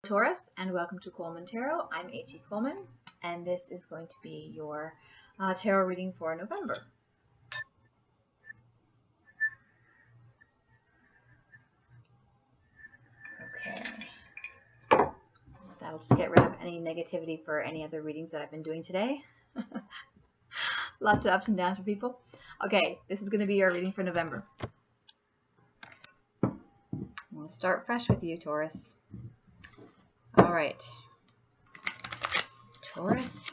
Taurus, and welcome to Coleman Tarot. I'm H.E. Coleman, and this is going to be your tarot reading for November. Okay. That'll just get rid of any negativity for any other readings that I've been doing today. Lots of ups and downs for people. Okay, this is going to be your reading for November. We'll start fresh with you, Taurus. All right. Taurus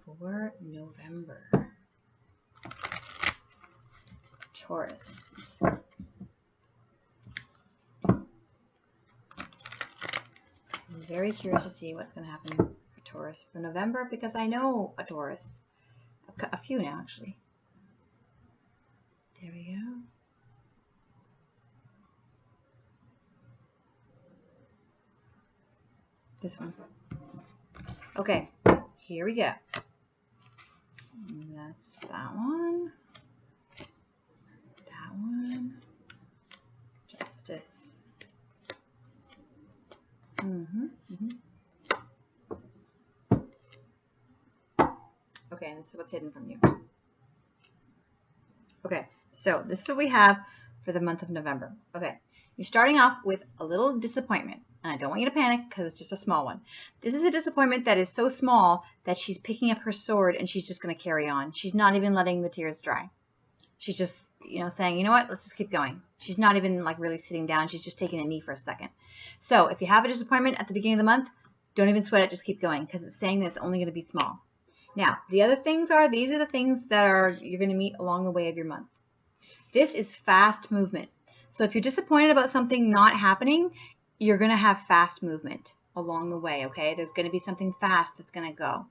for November. Taurus. I'm very curious to see what's going to happen for Taurus for November because I know a Taurus. A few now, actually. There we go. This one. Okay, here we go. That's that one. That one. Justice. Okay, and this is what's hidden from you. Okay, so this is what we have for the month of November. Okay, you're starting off with a little disappointment. And I don't want you to panic because it's just a small one. This is a disappointment that is so small that she's picking up her sword and she's just going to carry on. She's not even letting the tears dry. She's just, saying, you know what, let's just keep going. She's not even like really sitting down. She's just taking a knee for a second. So if you have a disappointment at the beginning of the month, don't even sweat it. Just keep going because it's saying that it's only going to be small. Now, the other things are, these are the things that you're going to meet along the way of your month. This is fast movement. So if you're disappointed about something not happening, you're going to have fast movement along the way, okay? There's going to be something fast that's going to go.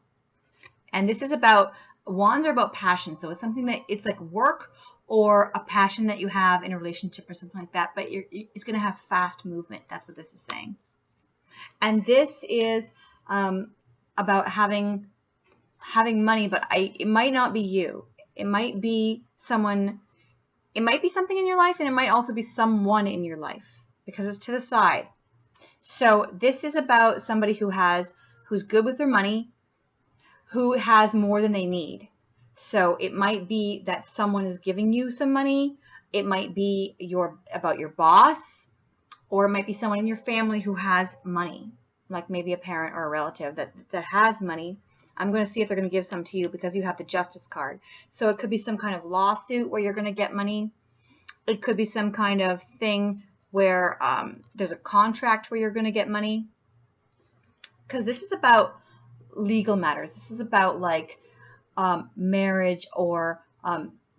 And this is about, wands are about passion. So it's something that, it's like work or a passion that you have in a relationship or something like that, but it's going to have fast movement. That's what this is saying. And this is about having money, but it might not be you. It might be someone, it might be something in your life, and it might also be someone in your life because it's to the side. So this is about somebody who's good with their money, who has more than they need. So it might be that someone is giving you some money. It might be about your boss, or it might be someone in your family who has money, like maybe a parent or a relative that has money. I'm going to see if they're going to give some to you because you have the Justice card. So it could be some kind of lawsuit where you're going to get money. It could be some kind of thing where there's a contract where you're going to get money. Because this is about legal matters. This is about like marriage or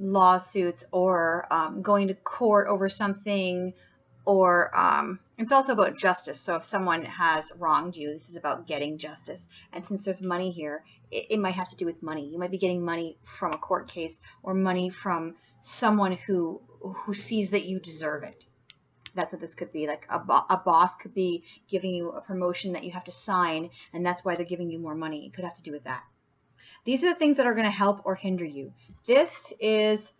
lawsuits or going to court over something, or it's also about justice. So if someone has wronged you, this is about getting justice. And since there's money here, it might have to do with money. You might be getting money from a court case or money from someone who sees that you deserve it. That's what this could be. Like a boss could be giving you a promotion that you have to sign, and that's why they're giving you more money. It could have to do with that. These are the things that are going to help or hinder you. This is,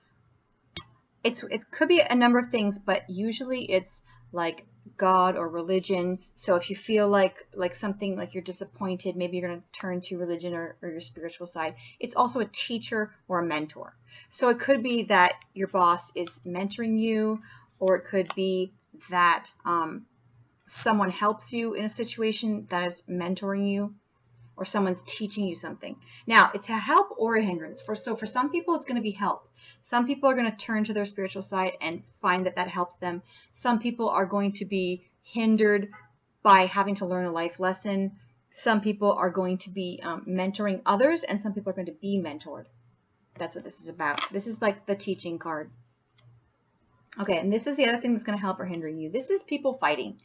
it could be a number of things, but usually it's like God or religion. So if you feel like something, like you're disappointed, maybe you're going to turn to religion or your spiritual side. It's also a teacher or a mentor. So it could be that your boss is mentoring you, or it could be that someone helps you in a situation that is mentoring you, or someone's teaching you something. Now, it's a help or a hindrance. So for some people, it's going to be help. Some people are going to turn to their spiritual side and find that helps them. Some people are going to be hindered by having to learn a life lesson. Some people are going to be mentoring others, and some people are going to be mentored. That's what this is about. This is like the teaching card. Okay, and this is the other thing that's going to help or hinder you. This is people fighting.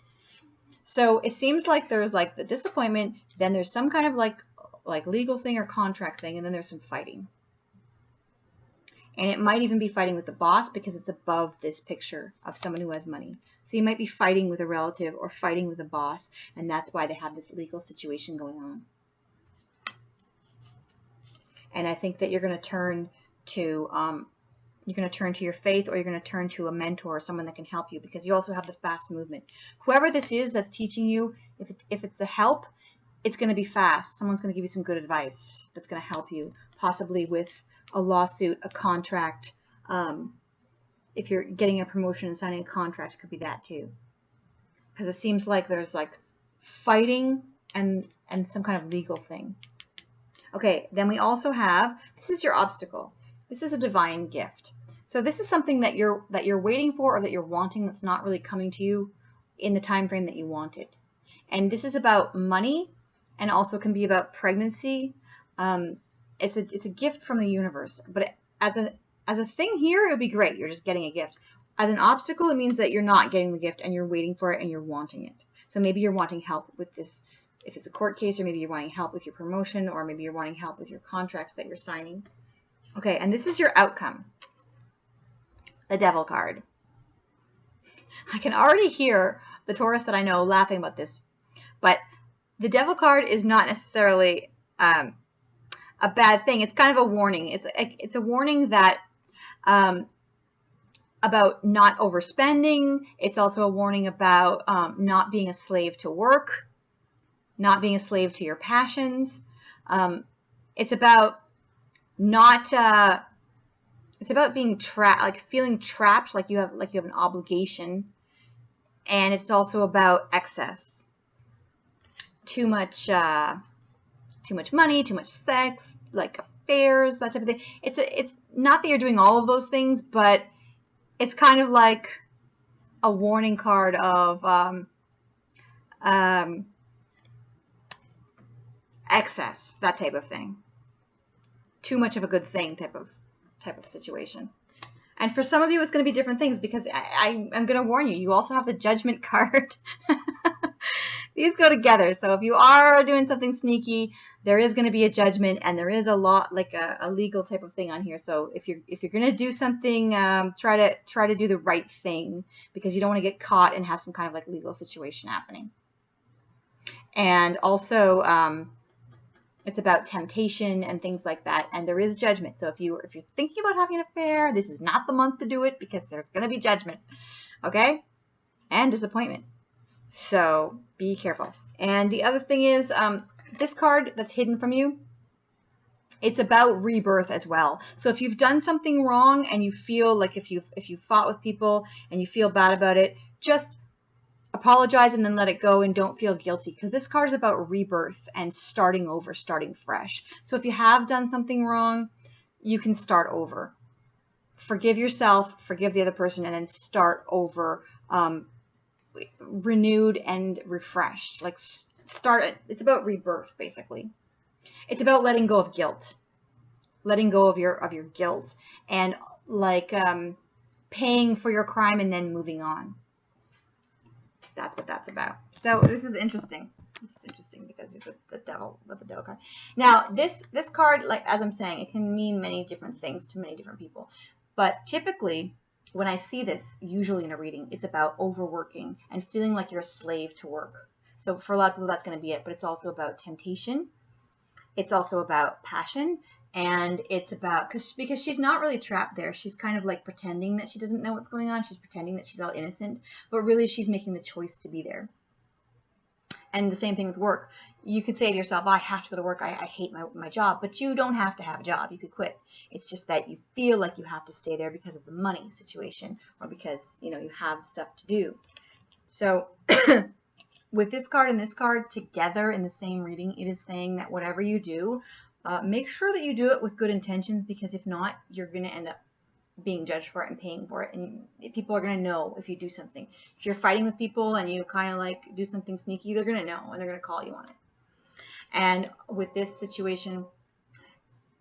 So it seems like there's like the disappointment, then there's some kind of like legal thing or contract thing, and then there's some fighting. And it might even be fighting with the boss because it's above this picture of someone who has money. So you might be fighting with a relative or fighting with a boss, and that's why they have this legal situation going on. And I think that you're going to turn to You're going to turn to your faith, or you're going to turn to a mentor or someone that can help you, because you also have the fast movement. Whoever this is that's teaching you, if it's a help, it's going to be fast. Someone's going to give you some good advice that's going to help you, possibly with a lawsuit, a contract. If you're getting a promotion and signing a contract, it could be that too. Because it seems like there's like fighting and some kind of legal thing. Okay, then we also have, this is your obstacle. This is a divine gift. So this is something that you're waiting for, or that you're wanting, that's not really coming to you in the time frame that you want it. And this is about money, and also can be about pregnancy. It's a gift from the universe. But as a thing here, it would be great. You're just getting a gift. As an obstacle, it means that you're not getting the gift and you're waiting for it and you're wanting it. So maybe you're wanting help with this, if it's a court case, or maybe you're wanting help with your promotion, or maybe you're wanting help with your contracts that you're signing. Okay, and this is your outcome. The Devil card. I can already hear the Taurus that I know laughing about this, but the Devil card is not necessarily a bad thing. It's kind of a warning. It's a warning that about not overspending. It's also a warning about not being a slave to work, not being a slave to your passions. It's about not. It's about being trapped, like feeling trapped, like you have an obligation, and it's also about excess. Too much money, too much sex, like affairs, that type of thing. It's not that you're doing all of those things, but it's kind of like a warning card of excess, that type of thing. Too much of a good thing type of situation. And for some of you, it's going to be different things, because I'm going to warn you. You also have the Judgment card. These go together. So if you are doing something sneaky, there is going to be a judgment, and there is a lot, like a legal type of thing on here. So if you're going to do something, try to do the right thing, because you don't want to get caught and have some kind of like legal situation happening. And also, it's about temptation and things like that, and there is judgment. So if you're thinking about having an affair, this is not the month to do it, because there's going to be judgment, okay, and disappointment. So be careful. And the other thing is, this card that's hidden from you, it's about rebirth as well. So if you've done something wrong and you feel like if you fought with people and you feel bad about it, just apologize and then let it go, and don't feel guilty, because this card is about rebirth and starting over, starting fresh. So if you have done something wrong, you can start over. Forgive yourself, forgive the other person, and then start over, renewed and refreshed. Like it's about rebirth, basically. It's about letting go of guilt, letting go of your guilt, and like paying for your crime and then moving on. That's what that's about. So this is interesting. This is interesting because it's the devil card. Now this card, like as I'm saying, it can mean many different things to many different people. But typically, when I see this, usually in a reading, it's about overworking and feeling like you're a slave to work. So for a lot of people, that's going to be it. But it's also about temptation. It's also about passion. And it's about, because she's not really trapped there. She's kind of like pretending that she doesn't know what's going on. She's pretending that she's all innocent. But really, she's making the choice to be there. And the same thing with work. You could say to yourself, I have to go to work. I hate my job. But you don't have to have a job. You could quit. It's just that you feel like you have to stay there because of the money situation, or because, you have stuff to do. So with this card and this card together in the same reading, it is saying that whatever you do, make sure that you do it with good intentions, because if not, you're going to end up being judged for it and paying for it. And people are going to know if you do something. If you're fighting with people and you kind of like do something sneaky, they're going to know, and they're going to call you on it. And with this situation,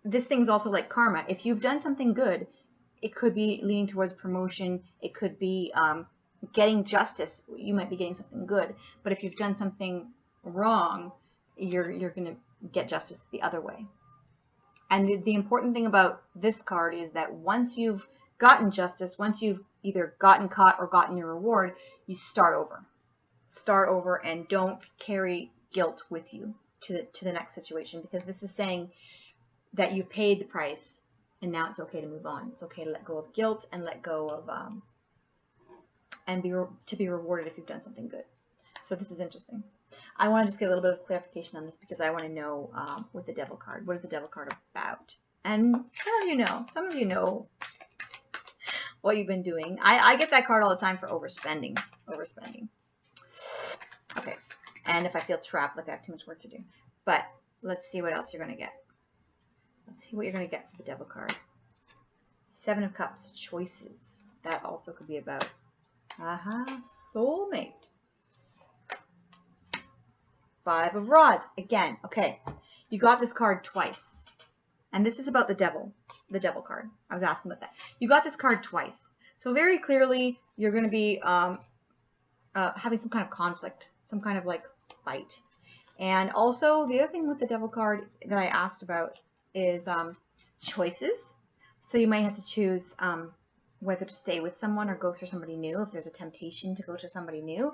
this thing's also like karma. If you've done something good, it could be leaning towards promotion. It could be getting justice. You might be getting something good. But if you've done something wrong, you're going to get justice the other way. And the important thing about this card is that once you've gotten justice, once you've either gotten caught or gotten your reward, you start over. Start over, and don't carry guilt with you to the next situation, because this is saying that you've paid the price and now it's okay to move on. It's okay to let go of guilt and let go of and to be rewarded if you've done something good. So this is interesting. I want to just get a little bit of clarification on this because I want to know with the Devil card, what is the Devil card about? And some of you know what you've been doing. I get that card all the time for overspending. Okay, and if I feel trapped, like I have too much work to do. But let's see what else you're going to get. Let's see what you're going to get for the Devil card. 7 of Cups, choices. That also could be about, soulmate. 5 of Rods. Again, okay, you got this card twice. And this is about the Devil card. I was asking about that. You got this card twice. So very clearly, you're going to be having some kind of conflict, some kind of like fight. And also, the other thing with the Devil card that I asked about is choices. So you might have to choose whether to stay with someone or go for somebody new, if there's a temptation to go to somebody new.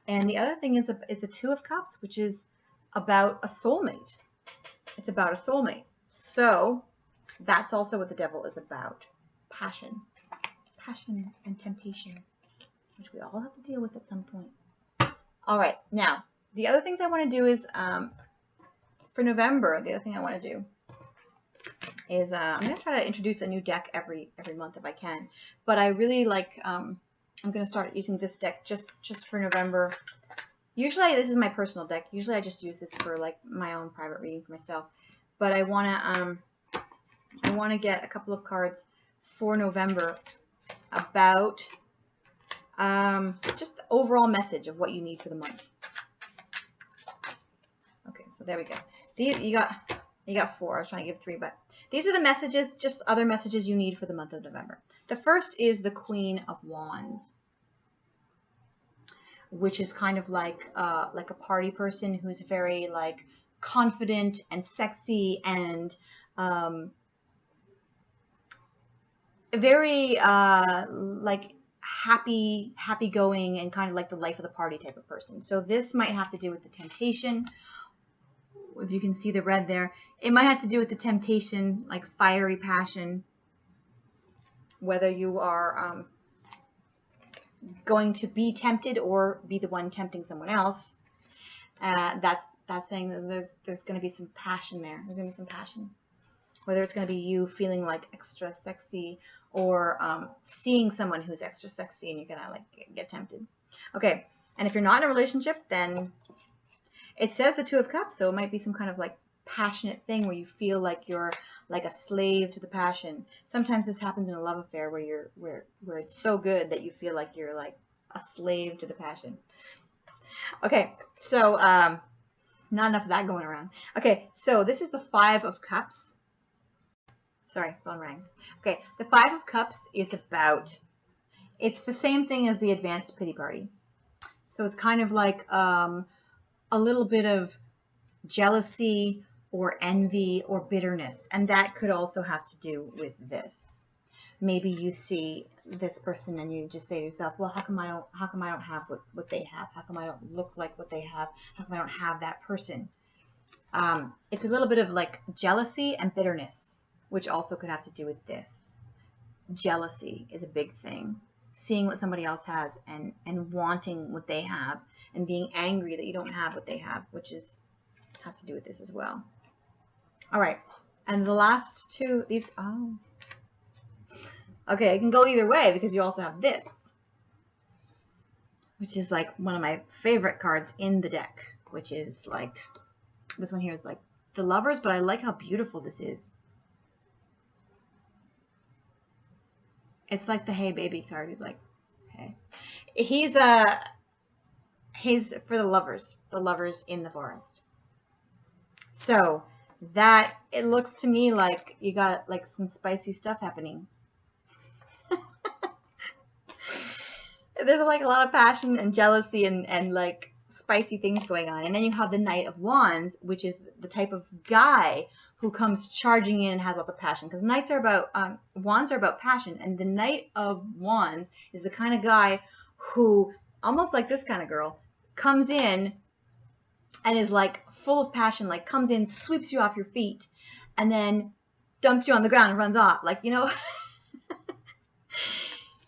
And the other thing is the 2 of Cups, which is about a soulmate. It's about a soulmate. So that's also what the Devil is about. Passion and temptation, which we all have to deal with at some point. All right, now the other things I want to do is for November. The other thing I want to do is I'm going to try to introduce a new deck every month if I can. But I really like I'm going to start using this deck just for November. Usually this is my personal deck. Usually I just use this for like my own private reading for myself. But I want to get a couple of cards for November about just the overall message of what you need for the month. Okay, so there we go. You got 4. I was trying to give 3, but these are the messages, just other messages you need for the month of November. The first is the Queen of Wands, which is kind of like a party person who's very like confident and sexy and very like happy going and kind of like the life of the party type of person. So this might have to do with the temptation. If you can see the red there, it might have to do with the temptation, like fiery passion, whether you are going to be tempted or be the one tempting someone else. That's saying that there's going to be some passion there. There's going to be some passion. Whether it's going to be you feeling like extra sexy or seeing someone who's extra sexy and you're going to like get tempted. Okay, and if you're not in a relationship, then it says the 2 of Cups, so it might be some kind of like passionate thing where you feel like you're like a slave to the passion. Sometimes this happens in a love affair where it's so good that you feel like you're like a slave to the passion. Okay, so not enough of that going around. Okay, so this is the 5 of Cups. Sorry, phone rang. Okay, the 5 of Cups is about, it's the same thing as the Advanced Pity Party. So it's kind of like a little bit of jealousy or envy or bitterness. And that could also have to do with this. Maybe you see this person and you just say to yourself, well, how come I don't have what they have? How come I don't look like what they have? How come I don't have that person? It's a little bit of like jealousy and bitterness, which also could have to do with this. Jealousy is a big thing. Seeing what somebody else has and wanting what they have and being angry that you don't have what they have, which has to do with this as well. All right. And the last 2, these, okay, it can go either way because you also have this, which is like one of my favorite cards in the deck, which is like, this one here is like the Lovers, but I like how beautiful this is. It's like the Hey Baby card. He's like, hey. He's for the lovers in the forest. So that, it looks to me like you got like some spicy stuff happening. There's like a lot of passion and jealousy and like spicy things going on. And then you have the Knight of Wands, which is the type of guy who comes charging in and has lots of passion. Because knights are about, wands are about passion. And the Knight of Wands is the kind of guy who, almost like this kind of girl, comes in and is like full of passion, like comes in, sweeps you off your feet, and then dumps you on the ground and runs off. Like, you know,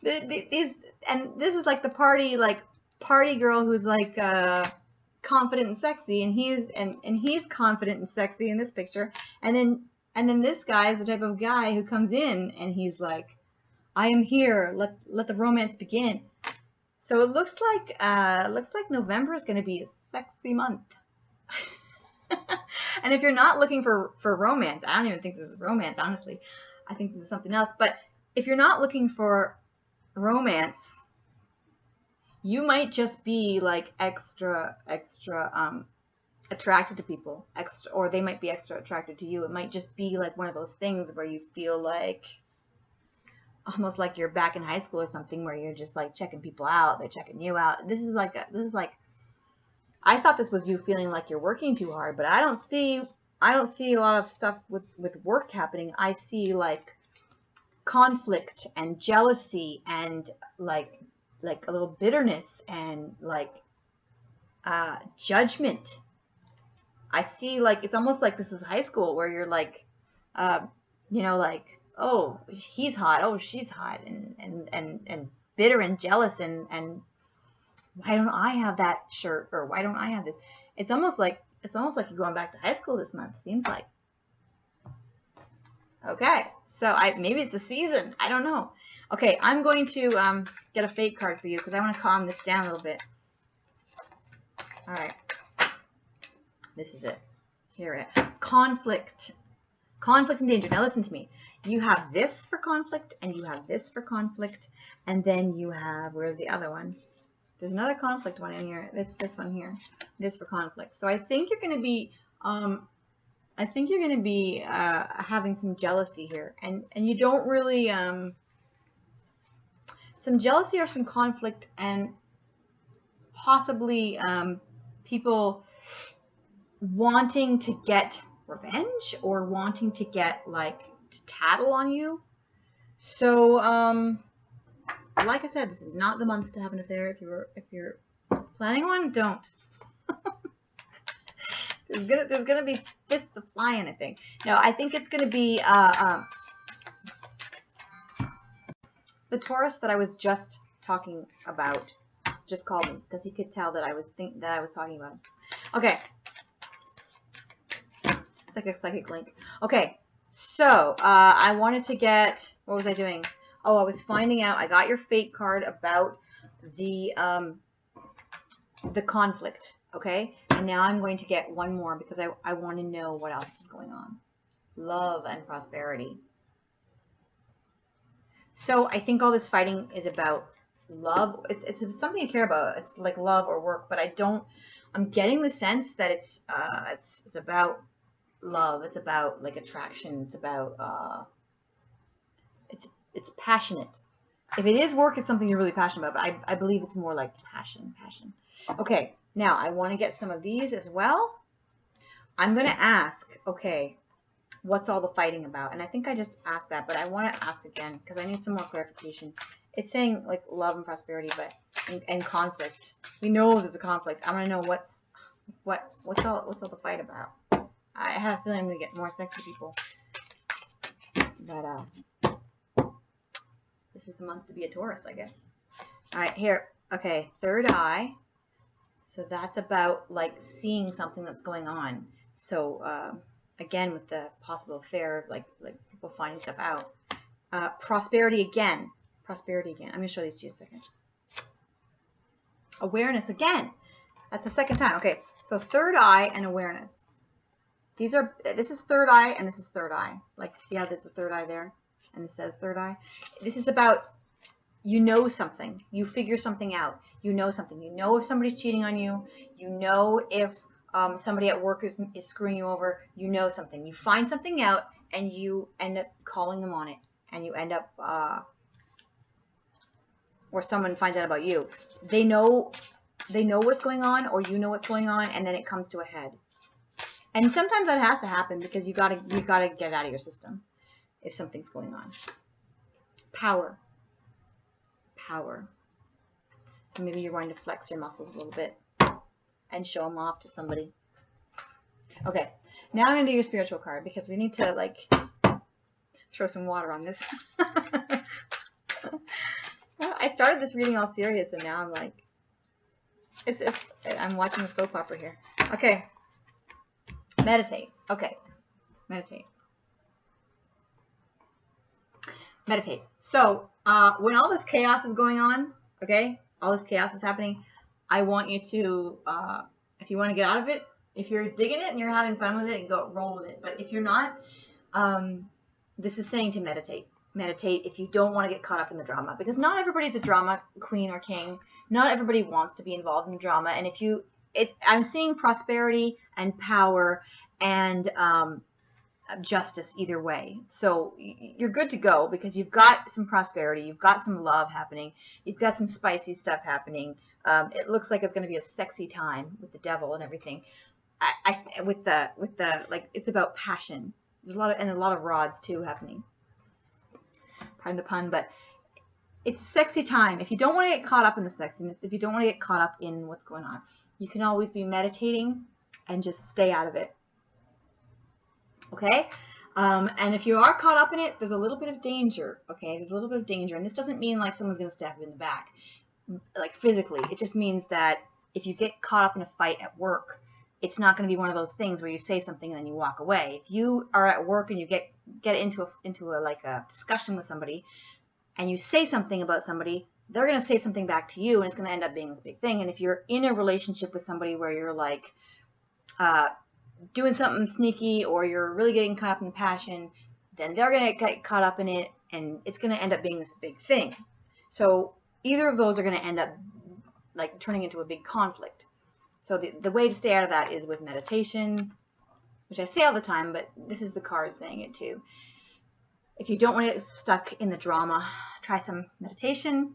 and this is like the party girl who's like confident and sexy, and he's confident and sexy in this picture, and then this guy is the type of guy who comes in and he's like, I am here, let the romance begin. So it looks like November is going to be a sexy month. And if you're not looking for romance, I don't even think this is romance, honestly. I think this is something else. But if you're not looking for romance, you might just be like extra attracted to people, or they might be extra attracted to you. It might just be like one of those things where you feel like almost like you're back in high school or something, where you're just like checking people out, they're checking you out. This is like I thought this was you feeling like you're working too hard, but I don't see a lot of stuff with work happening. I see like conflict and jealousy and like a little bitterness and like judgment. I see like it's almost like this is high school where you're like you know, like, oh, he's hot, oh, she's hot, and bitter and jealous and why don't I have that shirt, or why don't I have this? It's almost like you're going back to high school this month, seems like. Okay, so maybe it's the season, I don't know. Okay, I'm going to get a fate card for you because I want to calm this down a little bit. All right, this is it. Hear it. Conflict and danger. Now listen to me. You have this for conflict, and you have this for conflict, and then you have, where's the other one? There's another conflict one in here. This one here. This for conflict. So I think you're going to be having some jealousy here, and you don't really some jealousy or some conflict, and possibly people wanting to get revenge or wanting to get like to tattle on you. So like I said, this is not the month to have an affair. If you're planning one, don't. there's gonna be fists flying, I think. No, I think it's gonna be the Taurus that I was just talking about just called me because he could tell that I was talking about him. Okay. It's like a psychic link. Okay. So, I wanted to get, what was I doing? Oh, I was finding out, I got your fate card about the conflict, okay? And now I'm going to get one more because I want to know what else is going on. Love and prosperity. So I think all this fighting is about love. It's something I care about. It's like love or work, but I'm getting the sense that it's about love. It's about like attraction. It's about it's passionate. If it is work, it's something you're really passionate about, but I believe it's more like passion. Okay, now I want to get some of these as well. I'm going to ask, okay, what's all the fighting about? And I think I just asked that, but I want to ask again because I need some more clarification. It's saying like love and prosperity, but and conflict. We know there's a conflict. I want to know what's all the fight about. I have a feeling I'm going to get more sexy people. But this is the month to be a Taurus, I guess. All right, here. Okay, third eye. So that's about like seeing something that's going on. So again, with the possible affair, like people finding stuff out. Prosperity again. I'm going to show these to you in a second. Awareness again. That's the second time. Okay, so third eye and awareness. This is third eye and this is third eye. Like, see how there's a third eye there? And it says third eye. This is about, you know something. You figure something out. You know something. You know if somebody's cheating on you. You know if somebody at work is screwing you over. You know something. You find something out and you end up calling them on it. And you end up, or someone finds out about you. They know what's going on, or you know what's going on, and then it comes to a head. And sometimes that has to happen because you gotta get it out of your system if something's going on. Power. So maybe you're going to flex your muscles a little bit and show them off to somebody. Okay, now I'm gonna do your spiritual card because we need to like throw some water on this. Well, I started this reading all serious, and now I'm like, I'm watching a soap opera here. Okay. Meditate. Okay. Meditate. Meditate. So, when all this chaos is going on, okay, all this chaos is happening, I want you to, if you want to get out of it, if you're digging it and you're having fun with it, go roll with it. But if you're not, this is saying to meditate. Meditate if you don't want to get caught up in the drama, because not everybody's a drama queen or king. Not everybody wants to be involved in the drama. And if you, I'm seeing prosperity and power and justice either way. So you're good to go because you've got some prosperity, you've got some love happening, you've got some spicy stuff happening. It looks like it's going to be a sexy time with the devil and everything. With the like, it's about passion. There's a lot of rods too happening. Pardon the pun, but it's a sexy time. If you don't want to get caught up in the sexiness, if you don't want to get caught up in what's going on, you can always be meditating and just stay out of it. Okay? And if you are caught up in it, there's a little bit of danger. Okay? There's a little bit of danger. And this doesn't mean like someone's going to stab you in the back, like physically. It just means that if you get caught up in a fight at work, it's not going to be one of those things where you say something and then you walk away. If you are at work and you get into a discussion with somebody and you say something about somebody, they're going to say something back to you, and it's going to end up being this big thing. And if you're in a relationship with somebody where you're like doing something sneaky, or you're really getting caught up in passion, then they're going to get caught up in it, and it's going to end up being this big thing. So either of those are going to end up like turning into a big conflict. So the way to stay out of that is with meditation, which I say all the time, but this is the card saying it too. If you don't want to get stuck in the drama, try some meditation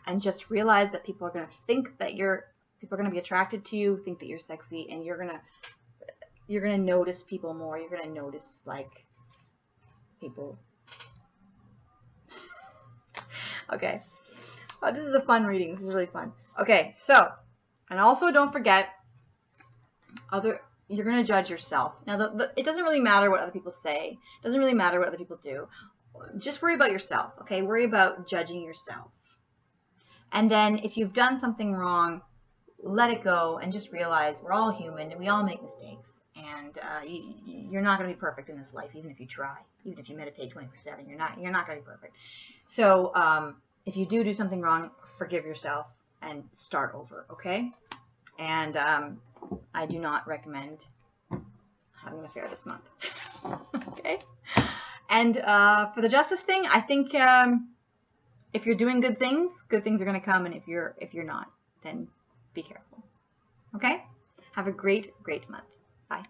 and just realize that people are going to think that people are going to be attracted to you, think that you're sexy, and you're going to notice people more. You're going to notice like people. Okay. Oh, this is a fun reading. This is really fun. Okay, so, and also don't forget, you're going to judge yourself. Now, it doesn't really matter what other people say. It doesn't really matter what other people do. Just worry about yourself, okay? Worry about judging yourself. And then if you've done something wrong, let it go and just realize we're all human and we all make mistakes. And you're not going to be perfect in this life, even if you try. Even if you meditate 24/7, you're not going to be perfect. So if you do something wrong, forgive yourself and start over, okay? And I do not recommend having an affair this month. Okay? And for the justice thing, I think if you're doing good things are going to come. And if you're not, then be careful. Okay? Have a great month. Bye.